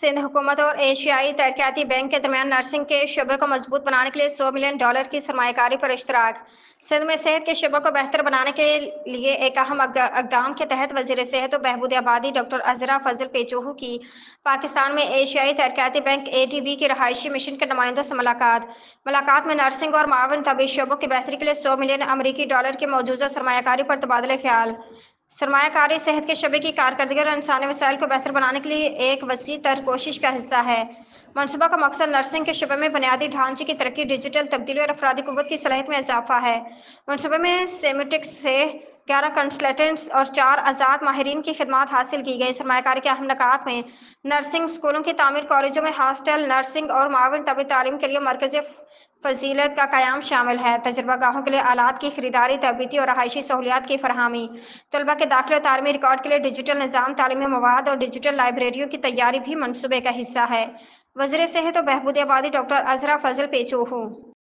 सिंध हुकूमत और एशियाई तरक्याती बैंक के दरमियान नर्सिंग के शोबे को मजबूत बनाने के लिए $100 मिलियन की सरमायाकारी पर इश्तराक। सिंध में सेहत के शोबे को बेहतर बनाने के लिए एक अहम इक़दाम के तहत वज़ीर सेहत और बहबूद आबादी डॉक्टर अज़रा फजल पेचोहू की पाकिस्तान में एशियाई तरक्याती बैंक ADB के रहायशी मिशन के नुमाइंदों से मुलाकात में नर्सिंग और मावन तबी शोबों की बेहतरी के लिए $100 मिलियन अमरीकी डॉलर की मौजूदा सरमायाकारी पर तबादला ख्याल। सरमायाकारी सेहत के शबे की कारकर्दगी और इंसानी वसाइल को बेहतर बनाने के लिए एक वसी तर कोशिश का हिस्सा है। मनसूबा का मकसद नर्सिंग के शबे में बुनियादी ढांचे की तरक्की, डिजिटल तब्दीली और अफरादी कुव्वत की सलाहियत में इजाफा है। मनसूबे में सेमेटिक्स से 11 कंसल्टेंट्स और 4 आज़ाद माहिरीन की खिदमात हासिल की गई। सरमायाकारी के अहम निकात में नर्सिंग स्कूलों की तामीर, कॉलेजों में हॉस्टल, नर्सिंग और मावन तबी तालीम के लिए मरकज़ फजीलत का क़याम शामिल है। तजर्बा गाहों के लिए आलात की खरीदारी, तरबीती और रहायशी सहूलियात की फरहमी, तलबा के दाखिले और तालीमी रिकॉर्ड के लिए डिजिटल निज़ाम, तालीमी मवाद और डिजिटल लाइब्रेरियों की तैयारी भी मनसूबे का हिस्सा है। वज़ीर सेहत और बहबूद आबादी डॉक्टर अज़रा फजल पेचोहू।